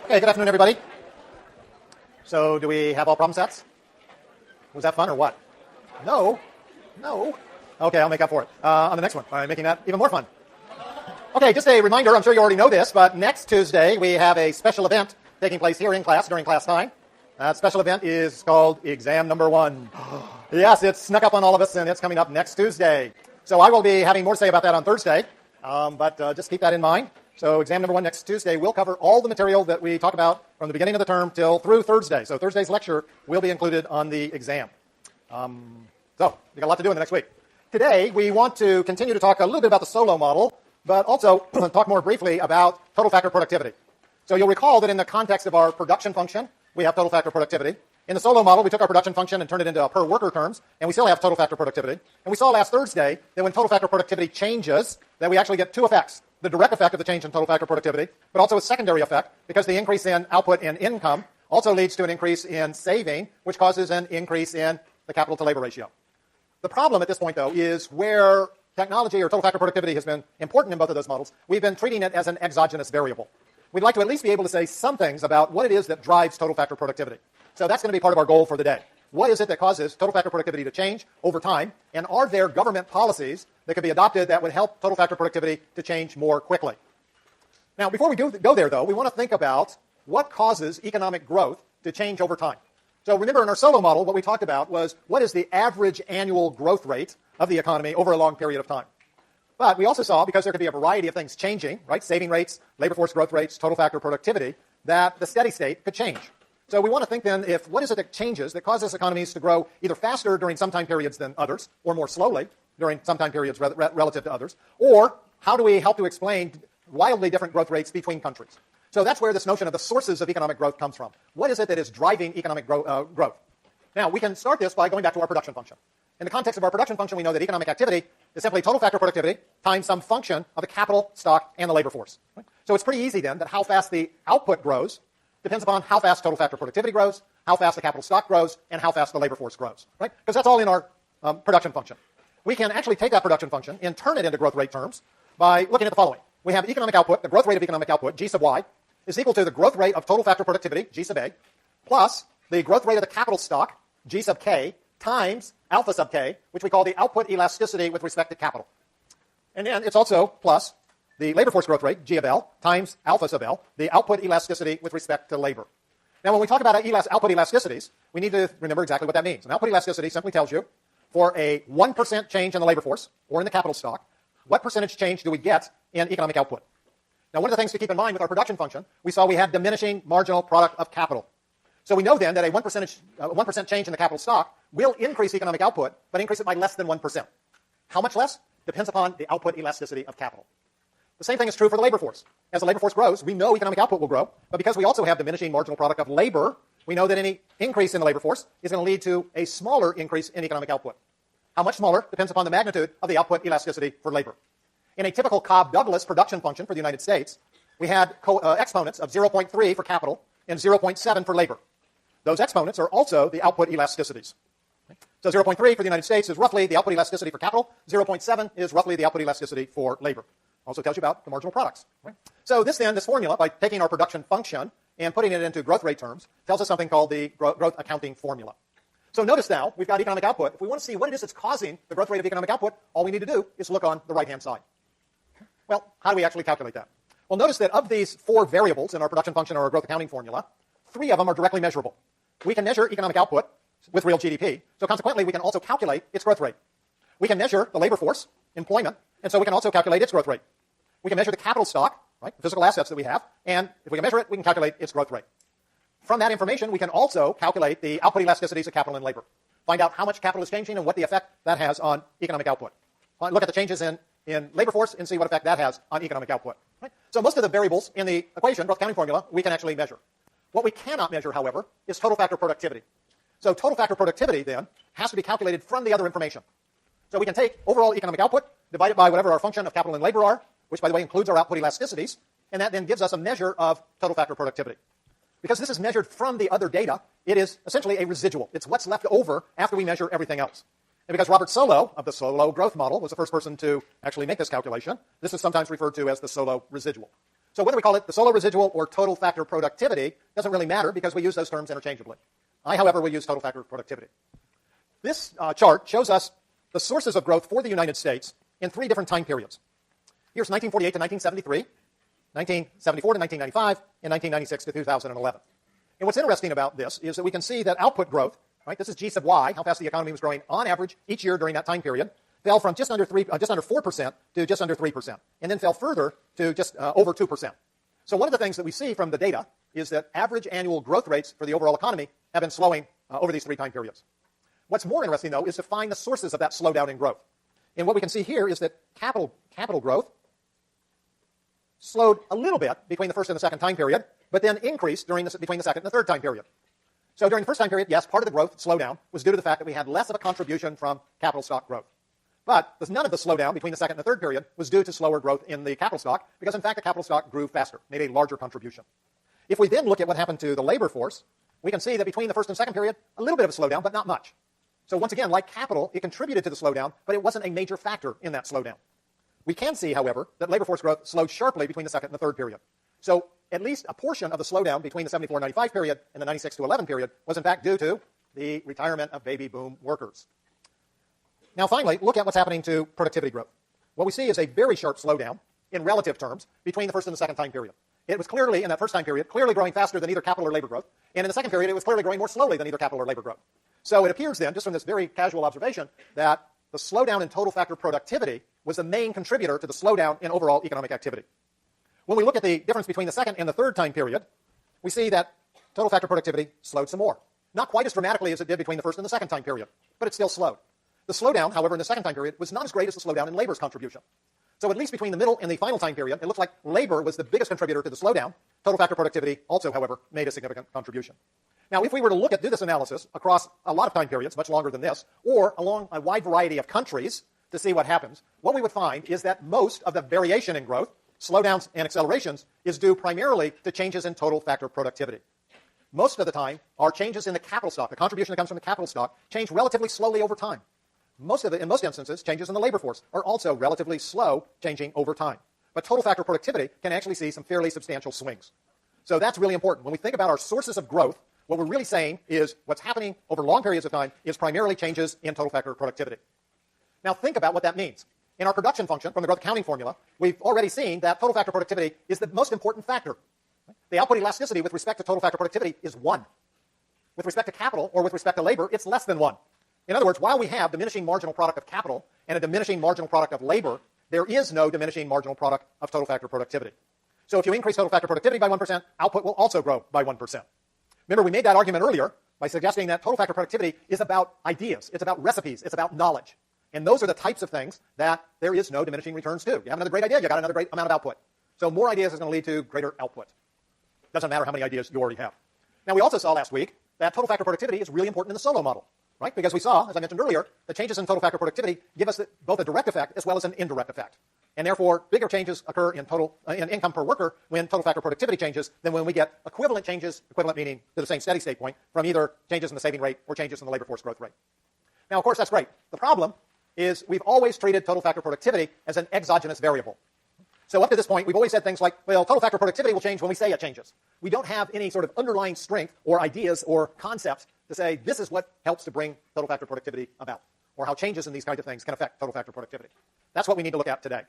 Okay, good afternoon, everybody. So, do we have all problem sets? Was that fun or what? No. Okay, I'll make up for it on the next one by making that even more fun. Okay, just a reminder, I'm sure you already know this, but next Tuesday we have a special event taking place here in class during class time. That special event is called Exam Number 1. Yes, it's snuck up on all of us, and it's coming up next Tuesday. So I will be having more to say about that on Thursday, but just keep that in mind. So Exam Number 1 next Tuesday will cover all the material that we talk about from the beginning of the term till through Thursday. So Thursday's lecture will be included on the exam. So you got a lot to do in the next week. Today we want to continue to talk a little bit about the solo model, but also talk more briefly about total factor productivity. So you'll recall that in the context of our production function, we have total factor productivity. In the solo model, we took our production function and turned it into per worker terms, and we still have total factor productivity. And we saw last Thursday that when total factor productivity changes, that we actually get two effects. The direct effect of the change in total factor productivity, but also a secondary effect, because the increase in output and income also leads to an increase in saving, which causes an increase in the capital to labor ratio. The problem at this point, though, is where technology or total factor productivity has been important in both of those models, we've been treating it as an exogenous variable. We'd like to at least be able to say some things about what it is that drives total factor productivity. So that's going to be part of our goal for the day. What is it that causes total factor productivity to change over time? And are there government policies that could be adopted that would help total factor productivity to change more quickly? Now, before we go there, though, we want to think about what causes economic growth to change over time. So remember, in our solo model, what we talked about was what is the average annual growth rate of the economy over a long period of time. But we also saw, because there could be a variety of things changing, right, saving rates, labor force growth rates, total factor productivity, that the steady state could change. So we want to think then, if what is it that changes that causes economies to grow either faster during some time periods than others, or more slowly during some time periods relative to others, or how do we help to explain wildly different growth rates between countries? So that's where this notion of the sources of economic growth comes from. What is it that is driving economic growth? Now, we can start this by going back to our production function. In the context of our production function, we know that economic activity is simply total factor productivity times some function of the capital, stock, and the labor force. Right? So it's pretty easy then that how fast the output grows depends upon how fast total factor productivity grows, how fast the capital stock grows, and how fast the labor force grows. Right? Because that's all in our production function. We can actually take that production function and turn it into growth rate terms by looking at the following. We have economic output, the growth rate of economic output, G sub y, is equal to the growth rate of total factor productivity, G sub a, plus the growth rate of the capital stock, G sub k, times alpha sub k, which we call the output elasticity with respect to capital. And then it's also plus the labor force growth rate, G of L, times alpha sub L, the output elasticity with respect to labor. Now, when we talk about output elasticities, we need to remember exactly what that means. An output elasticity simply tells you, for a 1% change in the labor force, or in the capital stock, what percentage change do we get in economic output? Now, one of the things to keep in mind with our production function, we saw we had diminishing marginal product of capital. So we know then that a 1% change in the capital stock will increase economic output, but increase it by less than 1%. How much less? Depends upon the output elasticity of capital. The same thing is true for the labor force. As the labor force grows, we know economic output will grow, but because we also have diminishing marginal product of labor, we know that any increase in the labor force is going to lead to a smaller increase in economic output. How much smaller depends upon the magnitude of the output elasticity for labor. In a typical Cobb-Douglas production function for the United States, we had exponents of 0.3 for capital and 0.7 for labor. Those exponents are also the output elasticities. So 0.3 for the United States is roughly the output elasticity for capital. 0.7 is roughly the output elasticity for labor. Also tells you about the marginal products. Right? So this formula, by taking our production function and putting it into growth rate terms, tells us something called the growth accounting formula. So notice now, we've got economic output. If we want to see what it is that's causing the growth rate of economic output, all we need to do is look on the right-hand side. Well, how do we actually calculate that? Well, notice that of these four variables in our production function or our growth accounting formula, 3 of them are directly measurable. We can measure economic output with real GDP, so consequently we can also calculate its growth rate. We can measure the labor force, employment, and so we can also calculate its growth rate. We can measure the capital stock, right, physical assets that we have, and if we can measure it, we can calculate its growth rate. From that information, we can also calculate the output elasticities of capital and labor. Find out how much capital is changing and what the effect that has on economic output. Look at the changes in labor force and see what effect that has on economic output. Right? So most of the variables in the equation, growth accounting formula, we can actually measure. What we cannot measure, however, is total factor productivity. So total factor productivity, then, has to be calculated from the other information. So we can take overall economic output, divide it by whatever our function of capital and labor are, which, by the way, includes our output elasticities, and that then gives us a measure of total factor productivity. Because this is measured from the other data, it is essentially a residual. It's what's left over after we measure everything else. And because Robert Solow, of the Solow growth model, was the first person to actually make this calculation, this is sometimes referred to as the Solow residual. So whether we call it the solo residual or total factor productivity doesn't really matter because we use those terms interchangeably. I, however, will use total factor productivity. This chart shows us the sources of growth for the United States in 3 different time periods. Here's 1948 to 1973, 1974 to 1995, and 1996 to 2011. And what's interesting about this is that we can see that output growth, right, this is G sub y, how fast the economy was growing on average each year during that time period, fell from just under 4% to just under 3%, and then fell further to just over 2%. So one of the things that we see from the data is that average annual growth rates for the overall economy have been slowing over these 3 time periods. What's more interesting, though, is to find the sources of that slowdown in growth. And what we can see here is that capital growth slowed a little bit between the first and the second time period, but then increased between the second and the third time period. So during the first time period, yes, part of the growth slowdown was due to the fact that we had less of a contribution from capital stock growth. But none of the slowdown between the second and the third period was due to slower growth in the capital stock, because in fact the capital stock grew faster, made a larger contribution. If we then look at what happened to the labor force, we can see that between the first and second period, a little bit of a slowdown, but not much. So once again, like capital, it contributed to the slowdown, but it wasn't a major factor in that slowdown. We can see, however, that labor force growth slowed sharply between the second and the third period. So at least a portion of the slowdown between the 74-95 period and the 96-11 period was in fact due to the retirement of baby boom workers. Now finally, look at what's happening to productivity growth. What we see is a very sharp slowdown in relative terms between the first and the second time period. It was clearly, in that first time period, clearly growing faster than either capital or labor growth, and in the second period it was clearly growing more slowly than either capital or labor growth. So it appears then, just from this very casual observation, that the slowdown in total factor productivity was the main contributor to the slowdown in overall economic activity. When we look at the difference between the second and the third time period, we see that total factor productivity slowed some more. Not quite as dramatically as it did between the first and the second time period, but it still slowed. The slowdown, however, in the second time period was not as great as the slowdown in labor's contribution. So at least between the middle and the final time period, it looks like labor was the biggest contributor to the slowdown. Total factor productivity also, however, made a significant contribution. Now, if we were to do this analysis across a lot of time periods, much longer than this, or along a wide variety of countries to see what happens, what we would find is that most of the variation in growth, slowdowns and accelerations, is due primarily to changes in total factor productivity. Most of the time, our changes in the capital stock, the contribution that comes from the capital stock, change relatively slowly over time. In most instances, changes in the labor force are also relatively slow, changing over time. But total factor productivity can actually see some fairly substantial swings. So that's really important. When we think about our sources of growth, what we're really saying is what's happening over long periods of time is primarily changes in total factor productivity. Now think about what that means. In our production function from the growth accounting formula, we've already seen that total factor productivity is the most important factor. The output elasticity with respect to total factor productivity is 1. With respect to capital or with respect to labor, it's less than 1. In other words, while we have diminishing marginal product of capital and a diminishing marginal product of labor, there is no diminishing marginal product of total factor productivity. So if you increase total factor productivity by 1%, output will also grow by 1%. Remember, we made that argument earlier by suggesting that total factor productivity is about ideas, it's about recipes, it's about knowledge. And those are the types of things that there is no diminishing returns to. You have another great idea, you got another great amount of output. So more ideas is going to lead to greater output. Doesn't matter how many ideas you already have. Now, we also saw last week that total factor productivity is really important in the solo model, right? Because we saw, as I mentioned earlier, the changes in total factor productivity give us both a direct effect as well as an indirect effect. And therefore, bigger changes occur in income per worker when total factor productivity changes than when we get equivalent changes, equivalent meaning to the same steady state point, from either changes in the saving rate or changes in the labor force growth rate. Now, of course, that's great. The problem is we've always treated total factor productivity as an exogenous variable. So up to this point, we've always said things like, well, total factor productivity will change when we say it changes. We don't have any sort of underlying strength or ideas or concepts to say this is what helps to bring total factor productivity about, or how changes in these kinds of things can affect total factor productivity. That's what we need to look at today.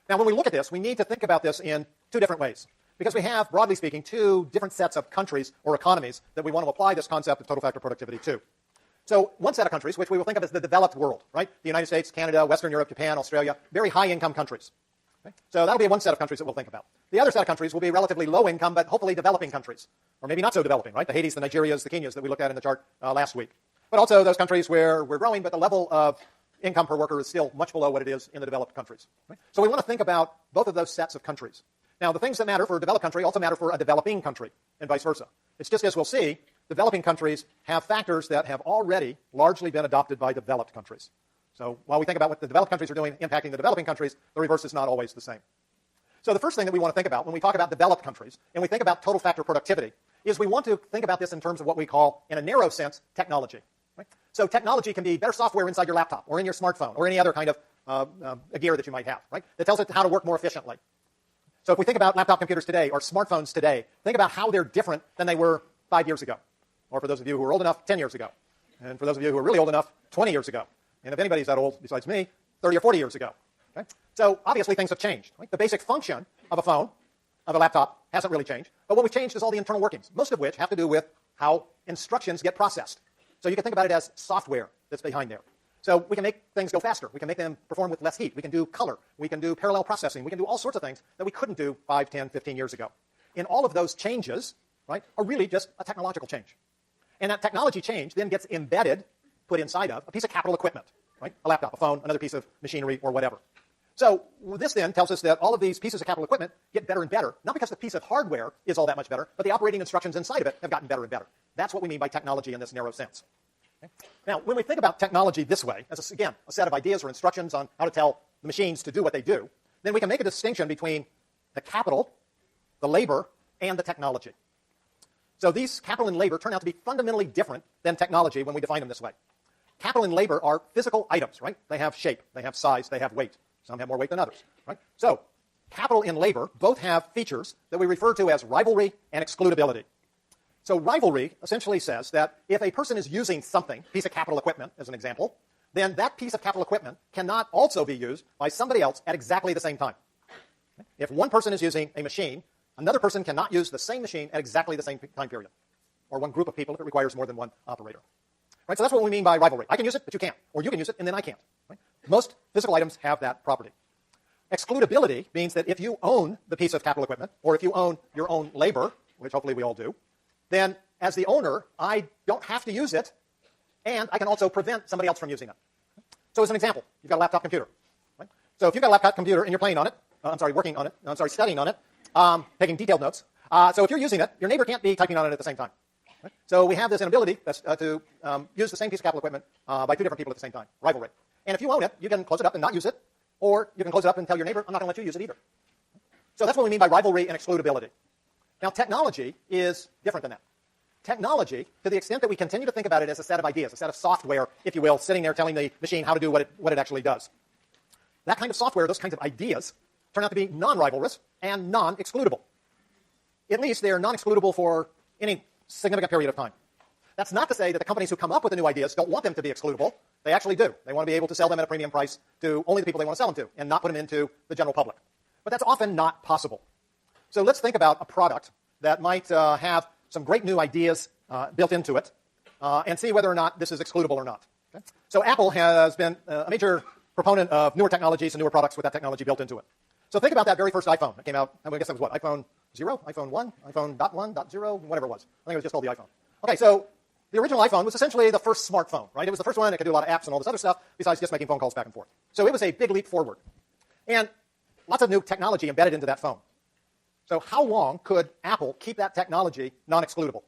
Now, when we look at this, we need to think about this in 2 different ways, because we have, broadly speaking, 2 different sets of countries or economies that we want to apply this concept of total factor productivity to. So one set of countries, which we will think of as the developed world, right? The United States, Canada, Western Europe, Japan, Australia, very high-income countries. Okay? So that'll be one set of countries that we'll think about. The other set of countries will be relatively low-income, but hopefully developing countries, or maybe not so developing, right? The Haitis, the Nigerias, the Kenyas that we looked at in the chart last week. But also those countries where we're growing, but the level of income per worker is still much below what it is in the developed countries. Right? So we want to think about both of those sets of countries. Now, the things that matter for a developed country also matter for a developing country, and vice versa. It's just as we'll see, developing countries have factors that have already largely been adopted by developed countries. So while we think about what the developed countries are doing impacting the developing countries, the reverse is not always the same. So the first thing that we want to think about when we talk about developed countries and we think about total factor productivity is we want to think about this in terms of what we call, in a narrow sense, technology. Right? So technology can be better software inside your laptop or in your smartphone or any other kind of gear that you might have, right? That tells it how to work more efficiently. So if we think about laptop computers today or smartphones today, think about how they're different than they were 5 years ago. Or for those of you who are old enough, 10 years ago. And for those of you who are really old enough, 20 years ago. And if anybody's that old besides me, 30 or 40 years ago. Okay? So obviously things have changed. Right? The basic function of a phone, of a laptop, hasn't really changed. But what we've changed is all the internal workings, most of which have to do with how instructions get processed. So you can think about it as software that's behind there. So we can make things go faster. We can make them perform with less heat. We can do color. We can do parallel processing. We can do all sorts of things that we couldn't do 5, 10, 15 years ago. And all of those changes, right, are really just a technological change. And that technology change then gets embedded, put inside of a piece of capital equipment, right? A laptop, a phone, another piece of machinery, or whatever. So this then tells us that all of these pieces of capital equipment get better and better, not because the piece of hardware is all that much better, but the operating instructions inside of it have gotten better and better. That's what we mean by technology in this narrow sense. Okay? Now, when we think about technology this way, as, again, a set of ideas or instructions on how to tell the machines to do what they do, then we can make a distinction between the capital, the labor, and the technology. So these capital and labor turn out to be fundamentally different than technology when we define them this way. Capital and labor are physical items, right? They have shape, they have size, they have weight. Some have more weight than others, right? So capital and labor both have features that we refer to as rivalry and excludability. So rivalry essentially says that if a person is using something, piece of capital equipment as an example, then that piece of capital equipment cannot also be used by somebody else at exactly the same time. If one person is using a machine, another person cannot use the same machine at exactly the same time period, or one group of people if it requires more than one operator. Right? So that's what we mean by rivalry. I can use it, but you can't. Or you can use it, and then I can't. Right? Most physical items have that property. Excludability means that if you own the piece of capital equipment, or if you own your own labor, which hopefully we all do, then as the owner, I don't have to use it, and I can also prevent somebody else from using it. So as an example, you've got a laptop computer. Right? So if you've got a laptop computer and you're playing on it, working on it, studying on it, taking detailed notes. So if you're using it, your neighbor can't be typing on it at the same time. Right? So we have this inability to use the same piece of capital equipment by two different people at the same time, rivalry. And if you own it, you can close it up and not use it, or you can close it up and tell your neighbor, I'm not going to let you use it either. So that's what we mean by rivalry and excludability. Now, technology is different than that. Technology, to the extent that we continue to think about it as a set of ideas, a set of software, if you will, sitting there telling the machine how to do what it actually does. That kind of software, those kinds of ideas, turn out to be non-rivalrous and non-excludable. At least they are non-excludable for any significant period of time. That's not to say that the companies who come up with the new ideas don't want them to be excludable. They actually do. They want to be able to sell them at a premium price to only the people they want to sell them to and not put them into the general public. But that's often not possible. So let's think about a product that might have some great new ideas built into it and see whether or not this is excludable or not. Okay? So Apple has been a major proponent of newer technologies and newer products with that technology built into it. So think about that very first iPhone that came out. I guess it was what? iPhone 0? iPhone 1? iPhone .1, .0? Whatever it was. I think it was just called the iPhone. Okay, so the original iPhone was essentially the first smartphone, right? It was the first one that could do a lot of apps and all this other stuff besides just making phone calls back and forth. So it was a big leap forward. And lots of new technology embedded into that phone. So how long could Apple keep that technology non-excludable?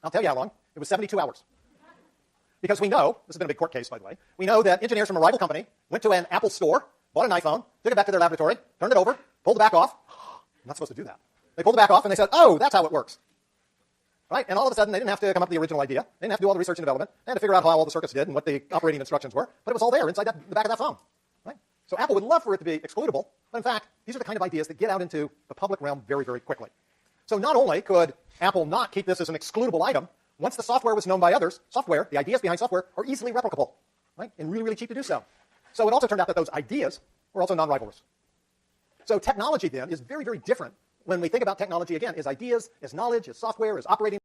I'll tell you how long. It was 72 hours. Because we know, this has been a big court case, by the way, we know that engineers from a rival company went to an Apple store, bought an iPhone, took it back to their laboratory, turned it over, pulled the back off. I'm not supposed to do that. They pulled the back off and they said, oh, that's how it works. Right? And all of a sudden, they didn't have to come up with the original idea. They didn't have to do all the research and development. They had to figure out how all the circuits did and what the operating instructions were. But it was all there inside the back of that phone. Right? So Apple would love for it to be excludable. But in fact, these are the kind of ideas that get out into the public realm very, very quickly. So not only could Apple not keep this as an excludable item, once the software was known by others, the ideas behind software, are easily replicable, right? And really, really cheap to do so. So it also turned out that those ideas were also non-rivalrous. So technology then is very, very different when we think about technology, again, as ideas, as knowledge, as software, as operating